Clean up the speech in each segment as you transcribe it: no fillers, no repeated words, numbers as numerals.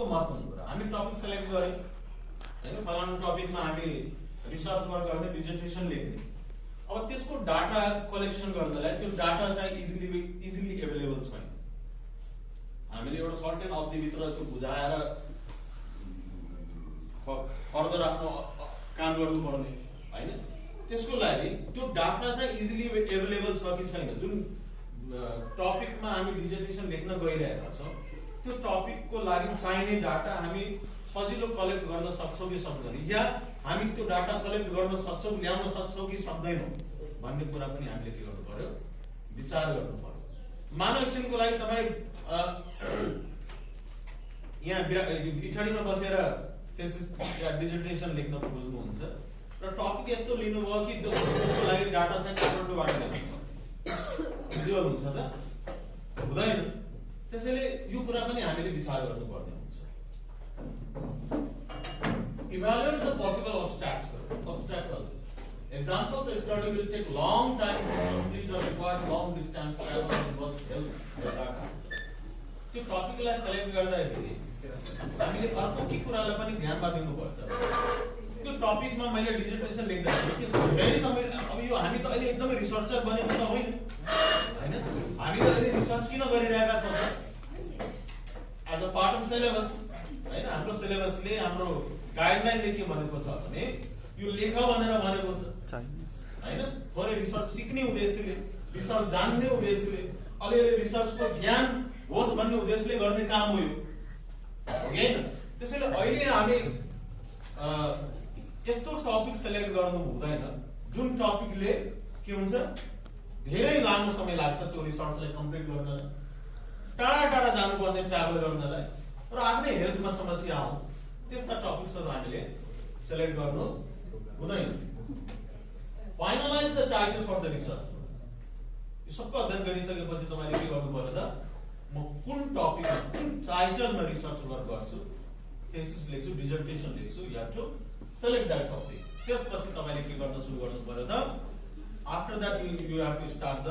अर्को महत्त्वपूर्ण कुरा, हामी टपिक सेलेक्ट गऱ्यौँ हैन, फलानु टपिकमा हामी रिसर्च वर्क गर्ने, डिजर्टेसन लेख्ने। अब त्यसको डाटा कलेक्सन गर्नलाई त्यो डाटा चाहिँ इजिली एभाइलेबल छैन। हामीले एउटा सर्टेन अवधिभित्र त्यो बुझाएर फर्दर आफ्नो काम गर्नुपर्ने हैन। त्यसको लागि त्यो डाटा चाहिँ इजिली एभाइलेबल छ कि छैन, जुन टपिकमा हामी डिजर्टेसन लेख्न गइरहेका छौँ त्यो टपिकको लागि चाहिने डाटा हामी सजिलो कलेक्ट गर्न सक्छौँ कि सक्दैनौँ, या हामी त्यो डाटा कलेक्ट गर्न सक्छौँ, ल्याउन सक्छौँ कि सक्दैनौँ भन्ने कुरा पनि हामीले के गर्नु पर्यो, विचार गर्नु पर्यो। मानव एकछिनको लागि तपाईँ यहाँ इटलीमा बसेर थेसिस या डिजर्टेसन लेख्न बुझ्नुहुन्छ र टपिक यस्तो लिनुभयो कि त्यसको लागि डाटा चाहिँ काठमाडौँबाट ल्याउनु छ, भिजुअल हुन्छ त हुँदैन। त्यसैले यो कुरा पनि हामीले विचार गर्नुपर्ने हुन्छ। Evaluate the possible obstacles. Example, the study will take long time to complete or require long distance travel and work health. त्यो टपिकलाई सेलेक्ट गर्दाखेरि हामीले अर्को के कुरालाई पनि ध्यानमा दिनुपर्छ। त्यो टपिकमा मैले डिजर्टेसन लेख्दाखेरि त्यसको धेरै समय, अब यो हामी त अहिले एकदमै रिसर्चर बनेको त होइन हैन, हामी त अहिले रिसर्च किन गरिरहेका छौँ त, as a part of syllabus हैन। हाम्रो सिलेबसले, हाम्रो गाइडलाइनले के भनेको छ भने यो लेख भनेर भनेको छ हैन। थोरै रिसर्च सिक्ने उद्देश्यले, रिसर्च जान्ने उद्देश्यले, अलिअलि रिसर्चको ज्ञान होस् भन्ने उद्देश्यले गर्ने काम हो यो, होइन। त्यसैले अहिले हामी यस्तो टपिक सेलेक्ट गर्नु हुँदैन जुन टपिकले के हुन्छ, धेरै लामो समय लाग्छ त्यो रिसर्चलाई कम्प्लिट गर्नलाई, टाढा टाढा जानुपर्ने ट्राभल गर्नलाई, र आफ्नै हेल्थमा समस्या आउँ, त्यस्ता टपिक्सहरू हामीले सेलेक्ट गर्नु हुँदैन। Finalise the title for the research. यो सबै अध्ययन गरिसकेपछि तपाईँले के गर्नु पर्यो त, म कुन टपिकमा, कुन टाइटलमा रिसर्च वर्क गर्छु, थेसिस लेख्छु, डिजर्टेसन लेख्छु, you have to select that topic. त्यसपछि तपाईले के गर्न सुरु गर्नु पर्यो त, after that you have to start the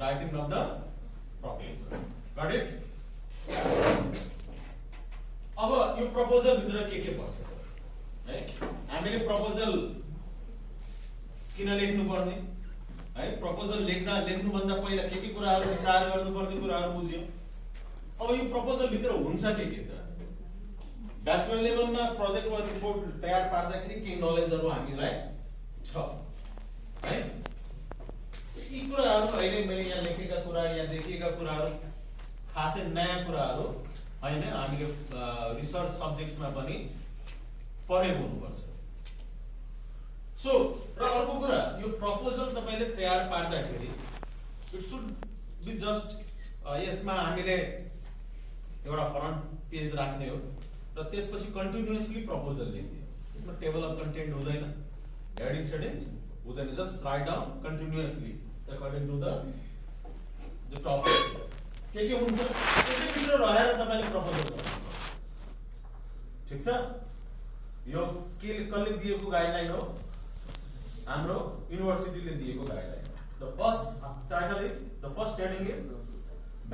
writing of the proposal. Got it? अब यो प्रपोजल भित्र के पर्छ है, हामीले प्रपोजल किन लेख्नु पर्ने है, प्रपोजल लेख्नुभन्दा पहिला के कुराहरू विचार गर्नुपर्ने कुराहरू बुझ्यौं। अब यो प्रपोजल भित्र हुन्छ के त, ब्याचलर लेभलमा प्रोजेक्ट वर्क रिपोर्ट तयार पार्दाखेरि केही नलेजहरू हामीलाई छ है। यी कुराहरू अहिले मैले यहाँ लेखेका कुरा या देखिएका कुराहरू खासै नयाँ कुराहरू हैन, हामीले रिसर्च सब्जेक्टमा पनि पढेको हुनुपर्छ। सो र अर्को कुरा, यो प्रपोजल तपाईले तयार पार्दाखेरि इट शुड बी जस्ट, यसमा हामीले एउटा फ्रन्ट पेज राख्ने हो र त्यसपछि कन्टिन्युअसली प्रपोजल लेख्ने हो। यसमा टेबल अफ कन्टेन्ट हुँदैन, हेडिङ सेडिङ हुँदैन, just write down continuously according to the topic. के हुन्छ त्यसैभित्र रहेर तपाईले प्रपोजल गर्नु, ठिक छ? यो के कसले दिएको गाइडलाइन हो, हाम्रो युनिभर्सिटीले दिएको guideline. The first title is, the first heading is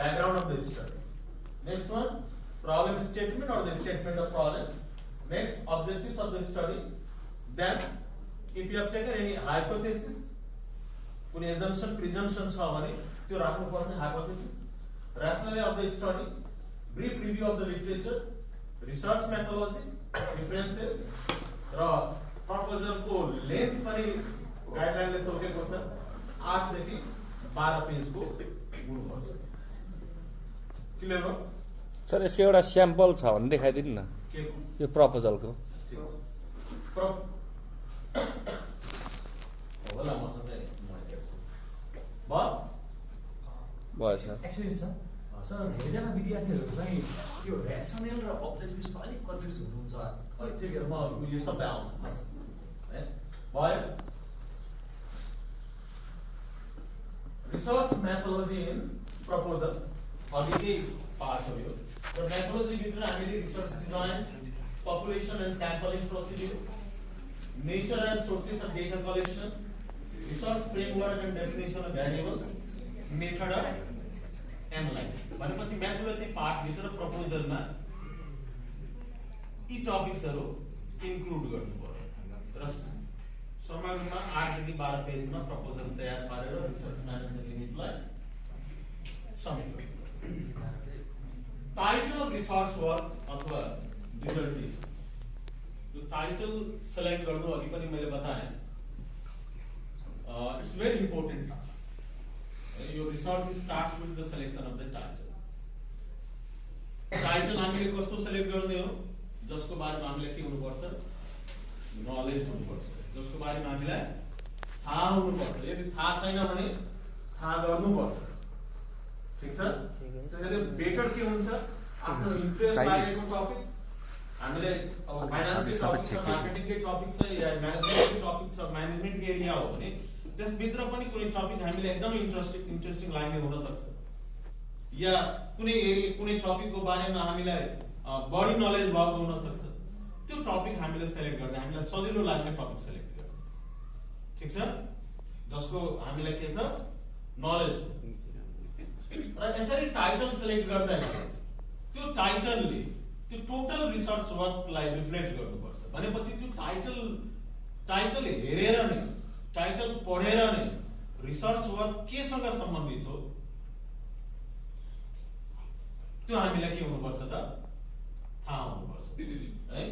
background of the study. Next one, problem statement or the statement of problem. Next, objectives of the study. Then, if you have taken any hypothesis, कुनै assumption, presumption छ भने त्यो राख्नु पर्ने hypothesis. Rationale of the study, brief review of the literature, research methodology, references, र proposal को length पनि guideline ले तोकेको छ 8 देखि 12 पेज को हुनुपर्छ। क्लियर हो? सर यसको एउटा स्याम्पल छ भने देखाइदिनु न यो प्रपोजलको। होला मसँग भयो सर। एक्चुअली सर धेरैजना विद्यार्थीहरू चाहिँ यो र्यासनल र अब्जेक्टिभ्समा अलिक कन्फ्युज हुनुहुन्छ। म यो सबै आउँछ है। भयो रिसर्च मेथोडोलोजी इन प्रपोजल अघिकै पार्ट हो यो। र मेथोडोलोजी भित्र हामीले research design, population and sampling procedure, nature and sources of data collection, research framework and definition of variables, method of analysis। भनेपछि मेथोडोलोजी पार्ट भित्र प्रपोजलमा यी टपिक्सहरू इन्क्लुड गर्नु पर्यो र समग्रमा 8 देखि 12 पेजमा प्रपोजल तयार पारेर रिसर्च म्यानेजमेन्ट युनिटलाई सबमिट गर्नु। टाइटल रिसर्च वर्क अथवा डिजर्टेसन, यो टाइटल सेलेक्ट गर्नु अघि पनि मैले बताएँ, इट्स भेरी इम्पोर्टेन्ट टास्क। यो research starts with the selection of the title. Title हामीले कस्तो सेलेक्ट गर्ने हो, जसको बारेमा हामीलाई के हुनुपर्छ, नलेज हुनुपर्छ, जसको बारेमा हामीलाई थाहा हुनुपर्छ। यदि थाहा छैन भने थाहा गर्नुपर्छ, ठीक छ। त्यसैले बेटर के हुन्छ, आफ्नो इन्ट्रेस्ट लागेको टपिक, हामीले अब फाइनान्सकै टपिक छ, मार्केटिङकै टपिक छ, या म्यानेजमेन्टकै टपिक छ, म्यानेजमेन्टको एरिया हो भने त्यसभित्र पनि कुनै टपिक हामीले एकदमै इन्ट्रेस्टिङ लाग्ने हुन सक्छ, या कुनै टपिकको बारेमा हामीलाई बढी नलेज भएको हुन सक्छ। त्यो टपिक हामीले सेलेक्ट गर्दा हामीलाई सजिलो लाग्ने टपिक सेलेक्ट गर्नु, ठीक छ, जसको हामीलाई के छ, नलेज। र यसरी टाइटल सेलेक्ट गर्दाखेरि त्यो टाइटलले त्यो टोटल रिसर्च वर्कलाई रिफ्लेक्ट गर्नुपर्छ। भनेपछि त्यो टाइटल हेरेर नै, टाइटल पढेर नै रिसर्च वर्क केसँग सम्बन्धित हो त्यो हामीलाई के हुनुपर्छ त, थाहा हुनुपर्छ है।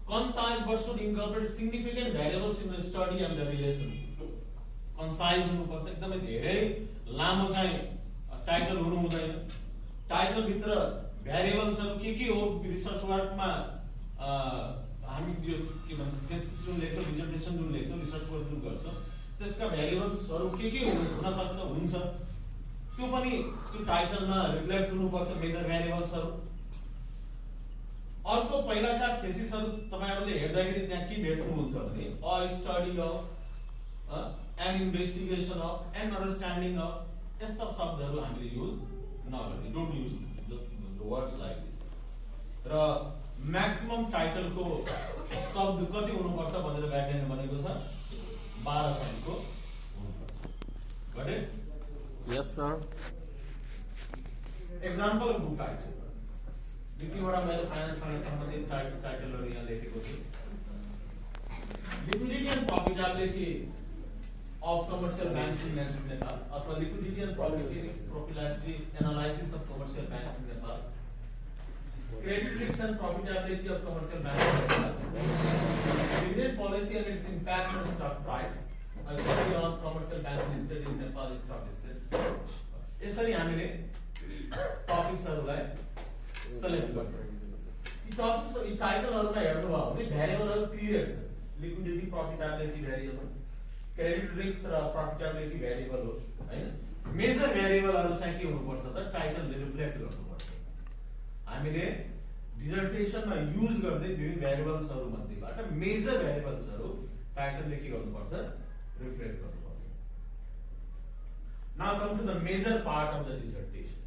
Concise but should incorporate significant variables in the study and the relationship. Concise हुनुपर्छ, एकदमै धेरै लामो चाहिँ टाइटल हुनु हुँदैन। टाइटल भित्र भ्यारिएबल्सहरु के हो, रिसर्च वर्कमा हामी यो के भन्छ, त्यस जुन लेख्छौँ, डिजर्टेसन जुन लेख्छौँ, रिसर्च वर्क जुन गर्छौँ, त्यसका भ्यारिएबल्सहरु के हुन सक्छ, हुन्छ, त्यो पनि त्यो टाइटलमा रिफ्लेक्ट हुनुपर्छ, मेजर भ्यारिएबल्सहरु। अर्को पहिलाका थेसिसहरु तपाईहरुले हेर्दाखेरि त्यहाँ के भेट्नुहुन्छ भने a study of an investigation of an understanding of, यस्ता शब्दहरु हामीले युज नगर्ने, don't use the words like this. र म्याक्सिमम टाइटलको शब्द कति हुनुपर्छ भनेर गाइडलाइन भनेको छ, 12 शब्दको हुनुपर्छ। Got it? Yes sir. Example book title, दुईवटा मैले फाइनान्ससँग सम्बन्धित टाइटलहरु यहाँ लेखेको छु। Liquidity and profitability of commercial banks in Nepal, अथवा liquidity and profitability analysis of commercial banks in Nepal, credit risk and profitability of commercial banks in Nepal, dividend policy and its impact on stock price, a study on commercial banks listed in Nepal stock exchange। यसरी हामीले टपिक्सहरुलाई select गर्नु। यी topics, यी टाइटलहरुमा हेर्नुभयो भने भ्यारिएबलहरु clear छ, liquidity profitability variable, credit risk र profitability variable हो हैन। मेजर भ्यारिएबलहरु चाहिँ के हुनुपर्छ त, टाइटलले रिफ्लेक्ट गर्नुपर्छ। हामीले डिजर्टेसनमा युज गर्ने विभिन्न भ्यारिएबल्सहरु मध्येबाट मेजर भ्यारिएबल्सहरु टाइटलले के गर्नुपर्छ, रिफ्लेक्ट गर्नुपर्छ। Now come to the major part of the dissertation.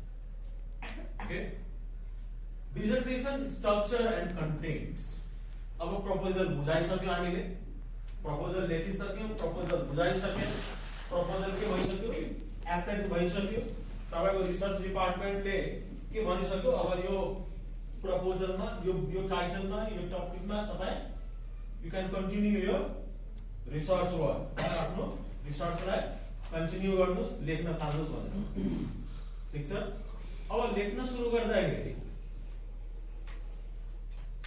Okay, dissertation structure and contents. अब प्रपोजल बुझाइसक्यो, हामीले प्रपोजल लेखिसक्यौं, प्रपोजल बुझाइसक्यौं, प्रपोजल के भइसक्यो, एसेट भइसक्यो, तपाईको रिसर्च डिपार्टमेन्टले के भनिसक्यो, अब यो प्रपोजलमा, यो टाइटलमा, यो टपिकमा तपाई you can continue your research work, आफ्नो रिसर्चलाई कन्टिन्यू गर्नुस्, लेख्न थाल्नुस् भनेर, ठीक छ। अब लेख्न सुरु गर्दाखेरि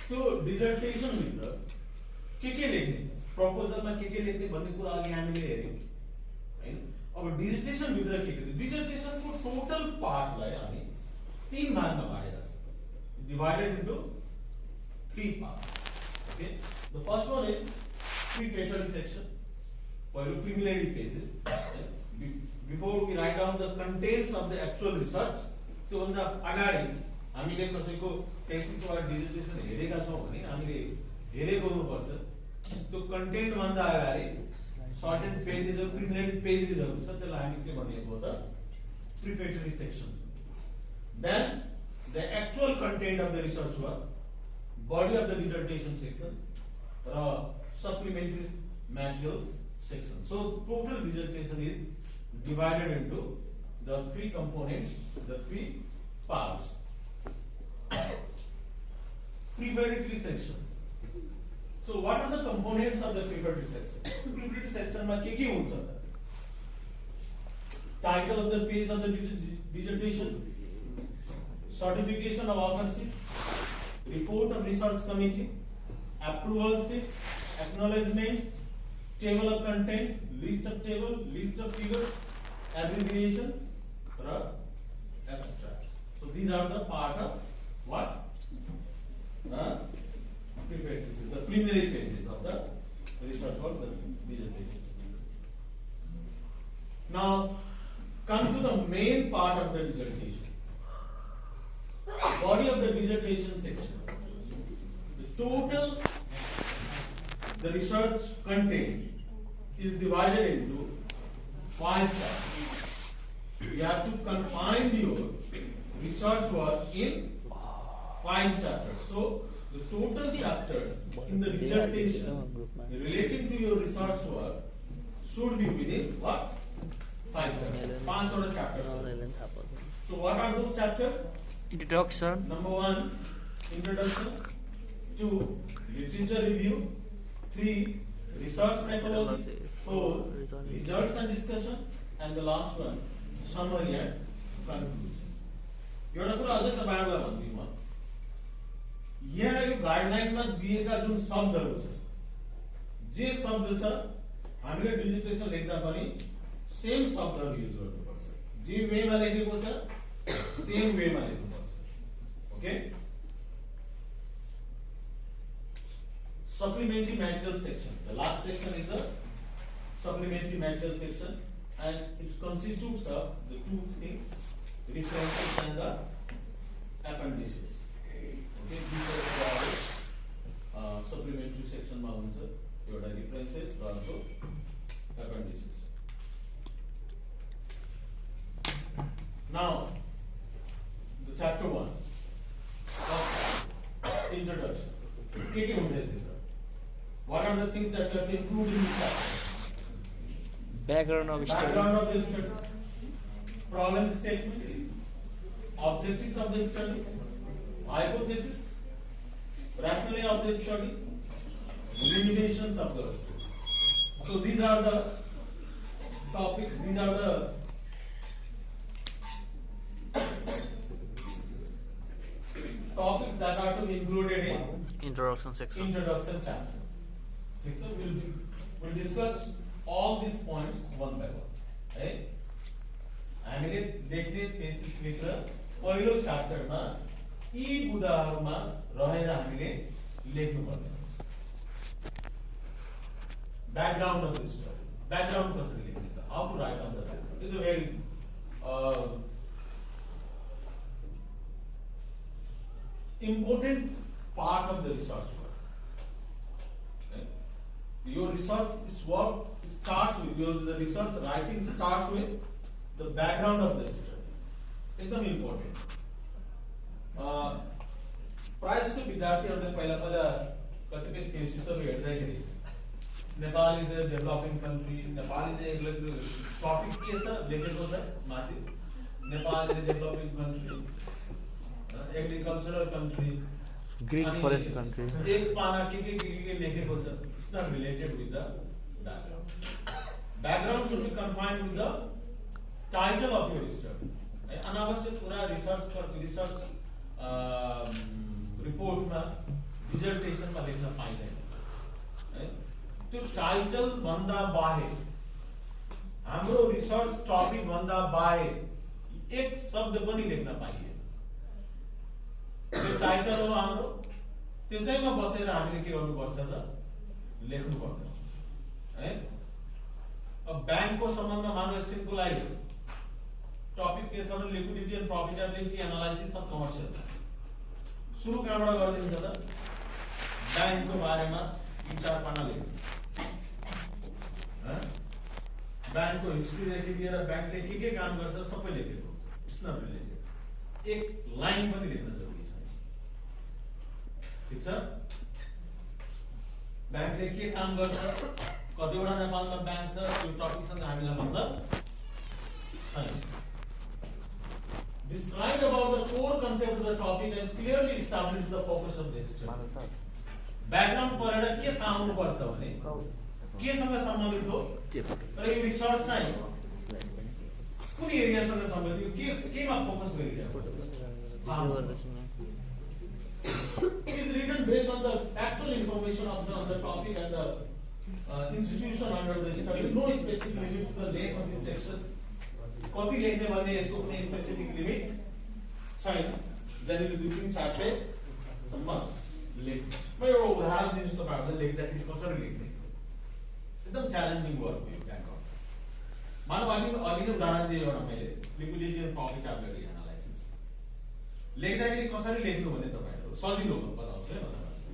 त्यो डिजर्टेसन भित्र के लेख्ने, प्रपोजलमा के लेख्ने भन्ने कुरा अघि हामीले हेर्यौं हैन। अब डिजर्टेसन भित्र के डिजर्टेसनको टोटल पार्टलाई हामी 3 भागमा बाँडेका छौं, divided into 3 part. Okay, the first one is preparatory section, पहिलो preliminary pages, before we write down the contents of the actual research, त्यो भन्दा अगाडि हामीले कसैको थेसिस वा डिजर्टेसन हेरेका छौं भने हामीले हेरेको हुनुपर्छ त्यो कन्टेन्ट भन्दा अगाडि सर्टेन पेजेसहरु, प्रिलिमिनरी पेजेसहरु छ, त्यसलाई हामी के भनेको हो त, preparatory section. Then the actual content of the research work, body of the dissertation section र supplementary materials section. So total dissertation is divided into the 3 components, the 3 parts. preparatory section. So what are the components of the preparatory section? Preparatory section ma ke huncha? Title of the page of the dissertation, certification of authorship, report of research committee, approval sheet, acknowledgements, table of contents, list of table, list of figures, abbreviations, abstract. So these are the part of what? Preparatory, the preliminary phases of the research work, the dissertation. Now, come to the main part of the dissertation. Body of the dissertation section. The total, the research content is divided into 5 chapters. You have to confine your research work in 5 chapters. So, the total chapters in the dissertation relating to your research work should be within what? 5 chapters. 5 chapters. So what are those chapters? Introduction. Number 1, introduction. 2, literature review. 3, research methodology. 4, results and discussion. And the last one, summary and conclusion. एउटा कुरा अझै तपाईहरुलाई भन्दिछु म, यहाँ यो गाइडलाइनमा दिएका जुन शब्दहरू छ, जे शब्द छ हामीले डिजिटेसन लेख्दा पनि सेम शब्दहरू युज गर्नुपर्छ। जे वेमा लेखेको छ सेम वेमा लेख्नुपर्छ। Okay? Supplementary material section. The last section is the supplementary material section, and it constitutes of the 2 things, references and the appendices. Okay, these are the supplementary section ma huncha, एउटा references र also appendices. Now, the chapter 1, introduction. के हुन्छ यसभित्र? What are the things that you have to include in this chapter? Background of study. Background of the study, problem statement, objectives of the study, hypothesis, rationale of the study, limitations of the study. So these are the topics, these are the topics that are to be included in Introduction section. introduction chapter. Okay, so we'll discuss all these points one by one. Right? हामीले लेख्ने thesis भित्र पहिलो च्याप्टरमा यी बुदाहरुमा रहेर हामीले लेख्नु पर्ने हुन्छ। Background of the study. Background कसरी लेख्ने त? How to write on the background? It's a very important part of the research work. Okay? Your research work starts with the research writing starts with the background of the study. एकदम important. प्राय जस्तो विद्यार्थीहरूले पहिला कतिपय थेसिसहरु हेर्दाखेरि Nepal is a developing country, Nepal is a topic के छ लेखेको छ माथि, Nepal is a developing country, agricultural country, Green forest country. एक पाना के लेखेको छ, it's not related with the background. Background should be confined with the title of your study. अनावश्यक कुरा रिसर्च रिपोर्टमा डिजर्टेसनमा लेख्न पाइँदैन। त्यो टाइटल भन्दा बाहेक हाम्रो रिसर्च टपिक भन्दा बाहेक एक शब्द पनि लेख्न पाइएन। त्यो टाइटल हो हाम्रो, त्यसैमा बसेर हामीले के गर्नुपर्छ त लेख्नु पर्छ है। अब बैंकको सम्बन्धमा मानव एकछिनको लागि टपिक के छ भने liquidity and profitability analysis of commercial. सुरु कहाँबाट गरिदिन्छ त? बैंकको बारेमा 3-4 पाना लेख्नु, बैंकको हिस्ट्रीदेखि लिएर बैंकले के काम गर्छ सबै लेखेको हुन्छ। इट्स नट रिलेटेड, एक लाइन पनि लेख्न जरुरी छैन। ठीक छ? बैंकले के काम गर्छ, कतिवटा नेपालमा बैंक छ, त्यो टपिकसँग हामीलाई मतलब छैन। described about the core concept of the topic and clearly established the purpose of this study. Background पढेर के थाहा हुनुपर्छ भने केसँग सम्बन्धित हो र यो रिसर्च चाहिँ कुन एरियासँग सम्बन्धित हो केमा फोकस गरिरहेको is written based on the actual information of the topic and the institution under the study. No specific limit to the length of this section. कति लेख्ने भन्ने यसको कुनै स्पेसिफिक लिमिट छैन। जनरली 2-3-4 पेज सम्म लेख। म एउटा उदाहरण दिन्छु तपाईहरुलाई लेख्दाखेरि कसरी लेख्ने। एकदम च्यालेन्जिङ वर्क हो यो ब्याकग्राउन्ड। मानव अघि नै उदाहरण दिए एउटा मैले लिक्विडिटी एन्ड प्रॉफिटेबिलिटी एनालाइसिस। लेख्दाखेरि कसरी लेख्नु भने तपाईहरु सजिलो बताउँछु है म तपाईहरुलाई।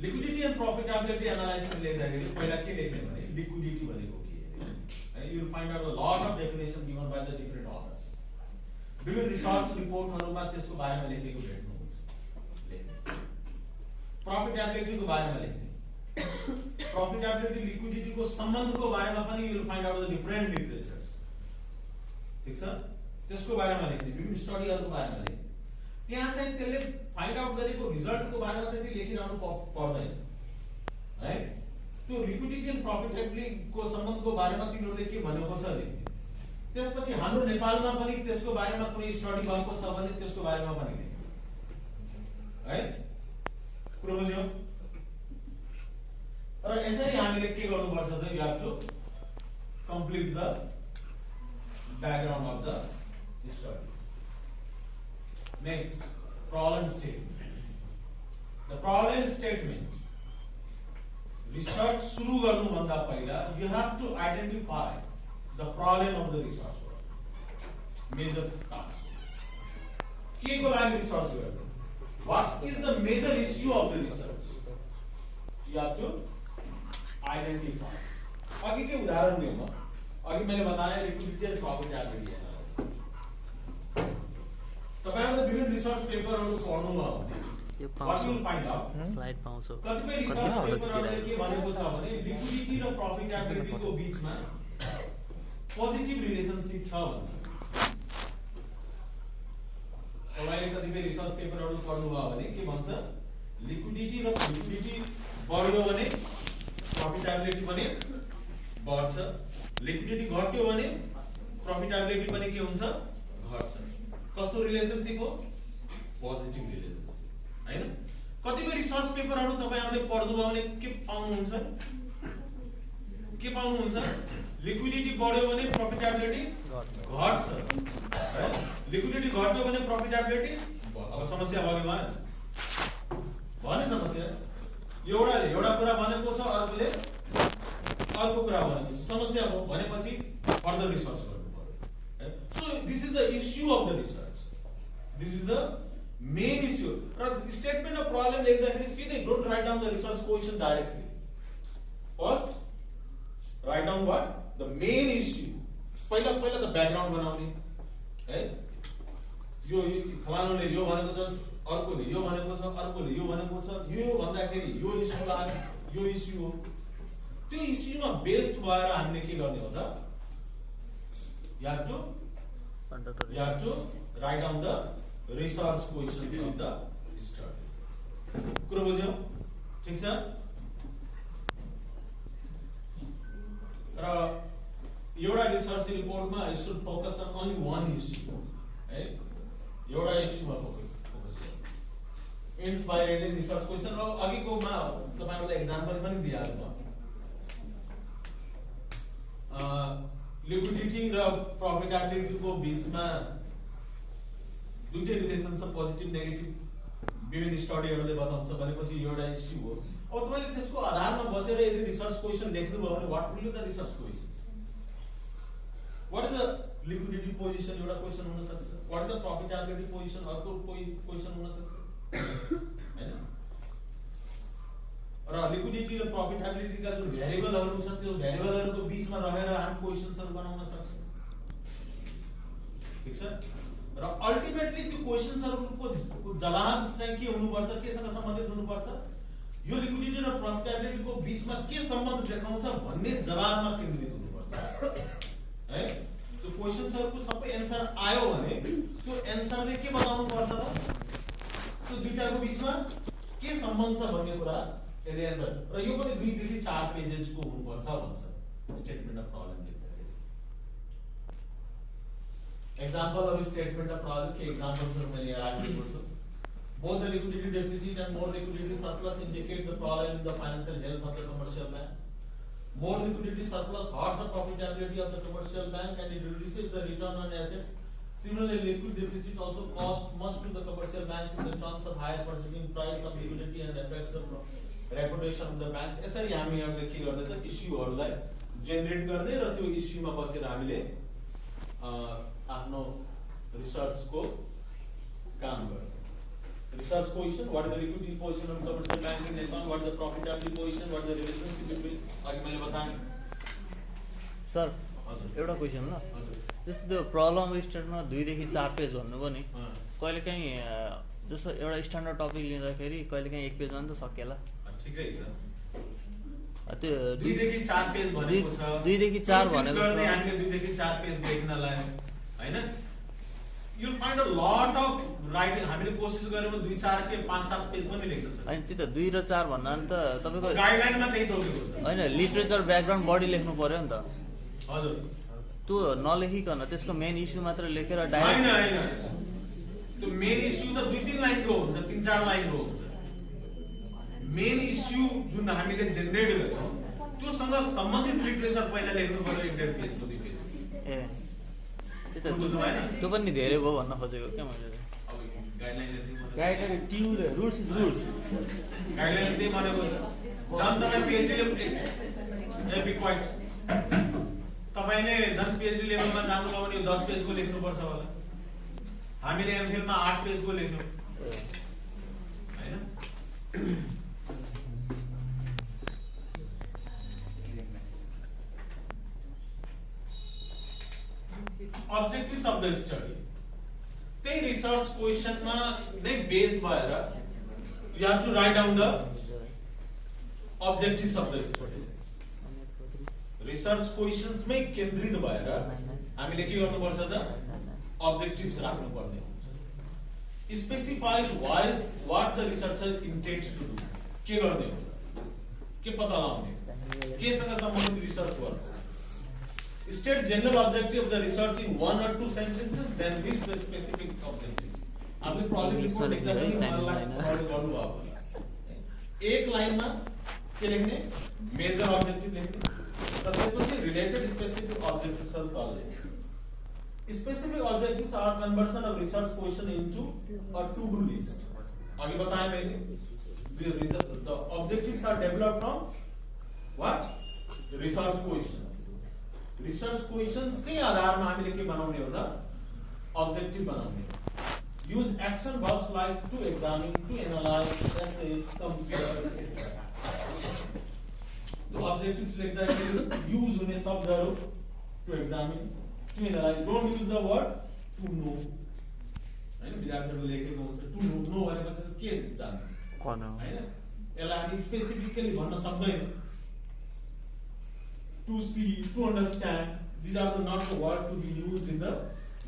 लिक्विडिटी एन्ड प्रॉफिटेबिलिटी एनालाइसिस लेख्दाखेरि पहिला के लेख्ने भने लिक्विडिटी भनेको you will find out a lot of definition given by the different authors. विभिन्न रिसर्च रिपोर्टहरुमा त्यसको बारेमा लेखेको भेट्नुहुन्छ। प्रॉफिटेबिलिटी को बारेमा लेख्ने। प्रॉफिटेबिलिटी लिक्विडिटी को सम्बन्धको बारेमा पनि you will find out the different literatures. ठीक छ? त्यसको बारेमा लेख्ने, विभिन्न स्टडीहरुको बारेमा लेख्ने। त्यहाँ चाहिँ त्यसले फाइन्ड आउट गरेको रिजल्टको बारेमा त्यति लेखिरहनु पर्दैन। है? त्यो लिक्विडिटी एन्ड प्रॉफिटेबिलिटी को सम्बन्धको बारेमा तिनीहरुले के भनेको छ लेख्ने। त्यसपछि हाम्रो नेपालमा पनि त्यसको बारेमा कुनै स्टडी भएको छ भने त्यसको बारेमा पनि लेख्ने। है? कुरो बुझ्यो? र यसरी हामीले के गर्नुपर्छ त you have to complete the background of the study. Next, problem statement. The problem statement research सुरु गर्नु भन्दा पहिला you have to identify the problem of the research work. Major task. के को लागि रिसर्च गर्ने? What is the major issue of the research? You have to identify. अघि के उदाहरण दिउँ म? अघि मैले बताए लिक्विडिटी एन्ड प्रॉफिटेबिलिटी एनालाइसिस। तपाईहरुले विभिन्न रिसर्च पेपरहरु पढ्नु भयो भने what you will find out slide पाउँछौ कतिपय रिसर्च पेपरहरुले के भनेको छ भने लिक्विडिटी र प्रॉफिटेबिलिटी को बीचमा पोजिटिभ रिलेशनशिप छ भन्छ। तपाईले कतिपय रिसर्च पेपरहरु पढ्नु भयो भने के भन्छ लिक्विडिटी बढ्यो भने प्रॉफिटेबिलिटी पनि बढ्छ, लिक्विडिटी घट्यो भने प्रॉफिटेबिलिटी पनि के हुन्छ घट्छ। कस्तो रिलेशनशिप हो? पोजिटिभ रिलेशनशिप हैन। कतिपय रिसर्च पेपरहरु तपाईहरुले पढ्नु भयो भने के पाउनुहुन्छ? लिक्विडिटी बढ्यो भने प्रॉफिटेबिलिटी घट्छ, लिक्विडिटी घट्यो भने प्रॉफिटेबिलिटी अब समस्या भयो भएन? भने समस्या एउटा कुरा भनेको छ, अर्कोले अर्को कुरा भनेको छ, समस्या हो भनेपछि फर्दर रिसर्च गर्नु पर्यो। So this is the issue of the research, this is the main issue. र स्टेटमेन्ट अफ प्रब्लम लेख्दाखेरि सिधै don't right down the research question directly. First write down what the main issue. पहिला the background बनाउने है। यो फलानुले यो भनेको छ, अर्कोले यो भनेको छ, अर्कोले यो भनेको छ, यो भन्दाखेरि यो इश्यू लाग्यो, यो इश्यू हो। त्यो इश्यूमा बेस्ड भएर हामीले के गर्ने हो त? You have to write down the research questions of the study. कुरो बुझ्यौ? ठीक छ? र एउटा रिसर्च रिपोर्टमा you should focus on only one issue. है? एउटा इश्यूमा फोकस गर्नु। Ends by raising research question। अघिकोमा तपाईहरुलाई एक्जाम्पल पनि दिइहाल्नु भयो। लिक्विडिटी र प्रॉफिटेबिलिटी को बीचमा दुईटै रिलेसन छ, पोजिटिभ नेगेटिभ विभिन्न स्टडीहरुले बताउँछ भनेपछि एउटा इश्यू हो। अब तपाईले त्यसको आधारमा बसेर यदि रिसर्च क्वेशन लेख्नु भयो भने what will be the research question? What is the liquidity position एउटा क्वेशन हुन सक्छ, what is the profitability position अर्को क्वेशन हुन सक्छ हैन। र लिक्विडिटी र प्रॉफिटेबिलिटी का जुन भेरिएबलहरु छ त्यो भेरिएबलहरुको बीचमा रहेर हामी क्वेशन्सहरु बनाउन सक्छौं। ठीक छ? र अल्टिमेटली त्यो क्वेशन्सहरुको जवाब चाहिँ के हुनुपर्छ, केसँग सम्बन्धित हुनुपर्छ? यो लिक्विडिटी र प्रॉफिटेबिलिटी को बीचमा के सम्बन्ध देखाउँछ भन्ने जवाबमा केन्द्रित हुनुपर्छ है। त्यो क्वेशन्सहरुको सबै एन्सर आयो भने त्यो एन्सरले के बताउनु पर्छ त त्यो दुईटाको बीचमा के सम्बन्ध छ भन्ने कुरा यसले एन्सर र यो पनि 2 देखि 4 पेजेसको हुनुपर्छ भन्छ स्टेटमेन्ट अफ प्रब्लम लेख्दाखेरि example of statement of problem के एक्जाम्पल्सहरु मैले यहाँ राखेको छु both the liquidity deficit and more liquidity surplus indicate the problem in the financial health of the commercial bank. More liquidity surplus hurts the profitability of the commercial bank and it reduces the return on assets. Similarly, liquid deficit also costs much to the commercial banks in the terms of higher purchasing price of liquidity and affects the reputation of the banks. यसरी हामीहरुले के गर्ने त इश्युहरुलाई generate गर्दै र त्यो इश्युमा बसेर हामीले आफ्नो रिसर्चको काम गर्ने research position, what is the liquidity position of commercial banking account, what is the profitability position, what is the relationship between अघि मैले बताएँ सर एउटा क्वेशन ल जस्तो त्यो प्रब्लम स्टेटमा 2 देखि 4 पेज भन्नुभयो नि कहिलेकाहीँ जस्तो एउटा स्ट्यान्डर्ड टपिक लिँदाखेरि कहिलेकाहीँ 1 पेजमा नि त सकिएला ठिकै छ त्यो 2 देखि 4 पेज भनेको छ 2 देखि 4 भनेको गर्दै हामीले 2 देखि 4 पेज लेख्नलाई हैन you'll find a lot of writing हामीले कोशिश गरेमा 2 4 के 5 7 पेज पनि लेख्न सक्छ हैन त्यो त 2 र 4 भन्नाले त तपाईको गाइडलाइनमा त्यही तोकेको छ हैन लिटरेचर ब्याकग्राउन्ड बडी लेख्नु पर्यो नि त हजुर त्यो नलेखिकन त्यसको मेन इश्यू मात्र लेखेर डाइरेक्ट हैन त्यो मेन इश्यू त 2 3 लाइनको हुन्छ 3 4 लाइनको हुन्छ मेन इश्यू जुन हामीले जेनेरेट गर्यौं त्योसँग सम्बन्धित लिटरेचर पहिला लेख्नु पर्यो 1.5 पेज 2 पेज ए त्यो पनि धेरै भयो भन्न खोजेको के मैले guideline to rules is rules guideline त्यही भनेको छ जन तपाईं पीएचडी लेभल ए बी क्वाइट तपाईले जन पीएचडी लेभलमा जानुभयो भने 10 पेजको लेख्नु पर्छ होला हामीले एमफिल मा 8 पेजको लेख्यौं हैन objectives of the study they research question ma they base bhayera you have to write down the objectives of the study research questions mai kendrit bhayera हामीले के गर्नु पर्छ त objectives राख्नु पर्ने specify why what the researcher intends to do के गर्ने हो के पत्ता लगाउने के सँग सम्बन्धित रिसर्च गर्नु state general objective of the research in 1 or 2 sentences then list the specific objectives आपले प्रोजेक्ट रिपोर्ट लेख्दाखेरि मलाई गर्नु भएको एक लाइनमा के लेख्ने मेजर अब्जेक्टिभ लेख्ने र त्यसपछि रिलेटेड स्पेसिफिक अब्जेक्टिभ्स तल specific objectives are conversion of research question into a to do list अघि बताएँ मैले the objectives are developed from what research questions research questions के आधारमा हामीले के बनाउने हो त objective बनाउने use action verbs like to examine to analyze assess compare etc तो objectives लेख्दाखेरि use हुने शब्दहरु to examine to analyze don't use the word to know हैन विद्यार्थीहरुले लेखेको हुन्छ to know भनेपछि के जान्नु कोन हो हैन यसलाई हामी स्पेसिफिकली भन्न सक्दैन to see, to understand, these are not the words to be used in the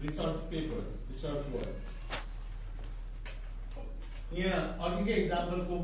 research paper, research word. Yeah, अघि के example को